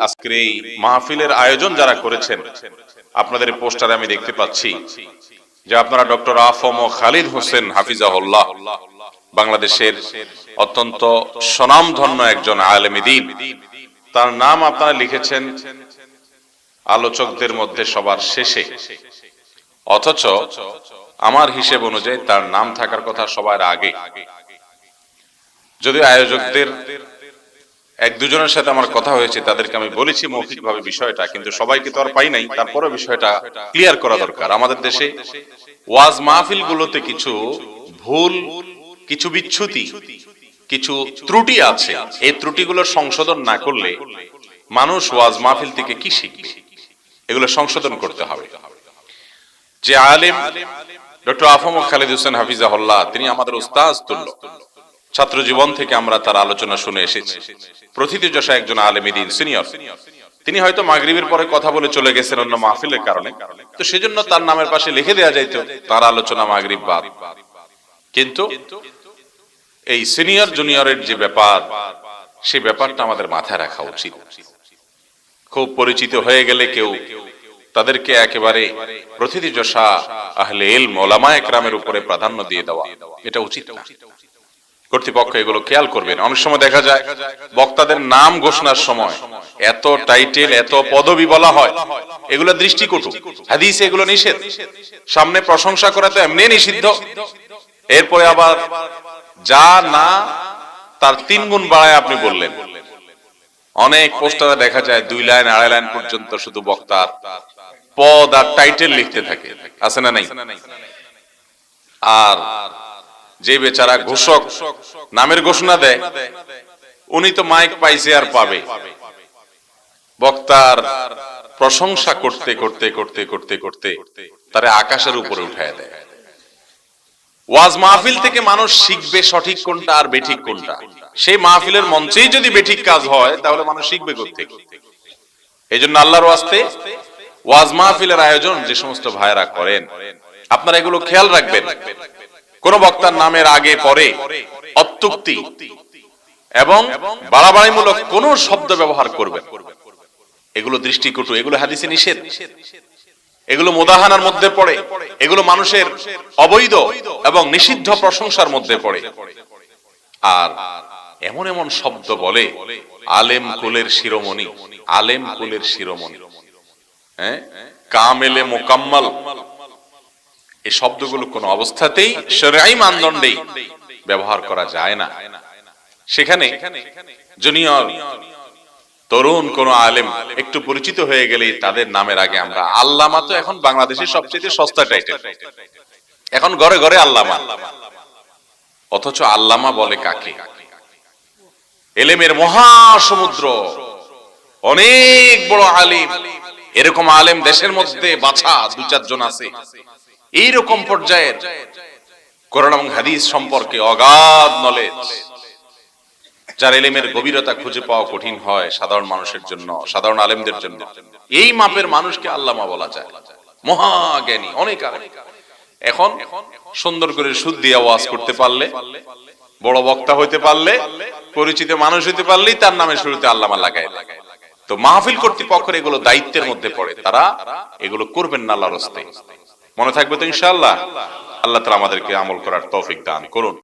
আজকের এই মাহফিলের আয়োজন যারা করেছেন, আপনাদের পোস্টারে আমি দেখতে পাচ্ছি যে আপনারা ডক্টর আফম খালিদ হোসেন হাফিজাহুল্লাহ, বাংলাদেশের অত্যন্ত স্বনামধন্য একজন আলেমে দ্বীন, তার নাম আপনারা লিখেছেন আলোচকদের মধ্যে সবার শেষে, অথচ আমার হিসেব অনুযায়ী তার নাম থাকার কথা সবার আগে। যদিও আয়োজকদের এক দুজনের সাথে আমার কথা হয়েছে, তাদেরকে আমি বলেছি মৌখিকভাবে বিষয়টা, কিন্তু সবাইকে তো আর পাই নাই, তারপরে বিষয়টা ক্লিয়ার করা দরকার। আমাদের দেশে ওয়াজ মাহফিল গুলোতে কিছু ভুল, কিছু বিচ্যুতি, কিছু ত্রুটি আছে। এই ত্রুটিগুলো সংশোধন না করলে মানুষ ওয়াজ মাহফিল থেকে কি শিখবে? এগুলো সংশোধন করতে হবে। যে আলেম ডক্টর আফম খালিদ হোসেন হাফিজাহুল্লাহ, তিনি আমাদের উস্তাদ তুল্য, ছাত্র জীবন থেকে আমরা তার আলোচনা শুনে এসেছি। প্রথিতযশা একজন আলেমে দ্বীন সিনিয়র। তিনি হয়তো মাগরিবের পরে কথা বলে চলে গেছেন অন্য মাহফিলের কারণে, তো সেজন্য তার নামের পাশে লিখে দেওয়া যাইতো তার আলোচনা মাগরিব বাদ। কিন্তু এই সিনিয়র জুনিয়রের যে ব্যাপার, সেই ব্যাপারটা আমাদের মাথায় রাখা উচিত। খুব পরিচিত হয়ে গেলে কেউ তাদেরকে একেবারে প্রথিতযশা আহলে ইলম ওলামায়ে কেরামের উপরে প্রাধান্য দিয়ে দেওয়া, এটা উচিত না। কর্তৃপক্ষ এগুলো খেয়াল করবেন। অনেক সময় দেখা যায় বক্তাদের নাম ঘোষণার সময় এত টাইটেল, এত পদবি বলা হয়, এগুলো দৃষ্টিকটু। হাদিসে এগুলো নিষেধ। সামনে প্রশংসা করা তো এমনি নিষিদ্ধ, এরপরে আবার যা না তার 3 গুণ বাড়ায় আপনি বললেন। অনেক পোস্টারে দেখা যায় 2 লাইন 2.5 লাইন পর্যন্ত শুধু বক্তার পদ আর টাইটেল লিখতে থাকে, আছে না নাই? আর যে বেচারা ঘোষক নামের ঘোষণা দেয়, উনি তো মাইক পাইছে আর পাবে, বক্তার প্রশংসা করতে করতে করতে করতে করতে তারে আকাশের উপরে উঠায় দেয়। ওয়াজ মাহফিল থেকে মানুষ শিখবে সঠিক কোনটা আর বেঠিক কোনটা। সেই মাহফিলের মঞ্চেই যদি বেঠিক কাজ হয়, তাহলে মানুষ শিখবে কোত্থেকে? এই জন্য আল্লাহর ওয়াস্তে ওয়াজ মাহফিলের আয়োজন যে সমস্ত ভাইরা করেন, আপনারা এগুলো খেয়াল রাখবেন। কোন বক্তার নামের আগে পরে অত্যুক্তি এবং বাড়াবাড়িমূলক কোন শব্দ ব্যবহার করবেন, এগুলো দৃষ্টিকটু, এগুলো হাদিসে নিষেধ, এগুলো মুদাহানার মধ্যে পড়ে, এগুলো মানুষের অবৈধ এবং নিষিদ্ধ প্রশংসার মধ্যে পড়ে। আর এমন এমন শব্দ বলে, আলেম কুলের শিরোমণি, আলেম কুলের শিরোমণি, হ্যাঁ, কামেলে মোকাম্মল, এই শব্দগুলো কোন অবস্থাতেই শরঈ মানদণ্ডে ব্যবহার করা যায় না। সেখানে জুনিয়র তরুণ কোন আলেম একটু পরিচিত হয়ে গেলে তাদের নামের আগে আমরা আল্লামা, তো এখন বাংলাদেশের সবচেয়ে সস্তা টাইটেল, এখন ঘরে ঘরে আল্লামা। অথচ আল্লামা বলে কাকে? এলেমের মহাসমুদ্র, অনেক বড় আলেম, এরকম আলেম দেশের মধ্যে বাছা 2-4 জন আছে। এইরকম পর্যায়ের কোরআন এবং হাদিস সম্পর্কে অগাধ নলেজ, যার ইলমের গভীরতা খুঁজে পাওয়া কঠিন হয় সাধারণ মানুষের জন্য, সাধারণ আলেমদের জন্য, এই মাপের মানুষকে আল্লামা বলা যায়, মহাজ্ঞানী অনেক আলেম। এখন সুন্দর করে সুদ দিয়ে ওয়াজ করতে পারলে, বড় বক্তা হইতে পারলে, পরিচিত মানুষ হইতে পারলেই তার নামে শুরুতে আল্লামা লাগায়। তো মাহফিল কর্তৃপক্ষের এগুলো দায়িত্বের মধ্যে পড়ে, তারা এগুলো করবেন না আল্লাহর রাস্তায়। মনে থাকবে তো ইনশাআল্লাহ। আল্লাহ তাআলা আমাদেরকে আমল করার তৌফিক দান করুন।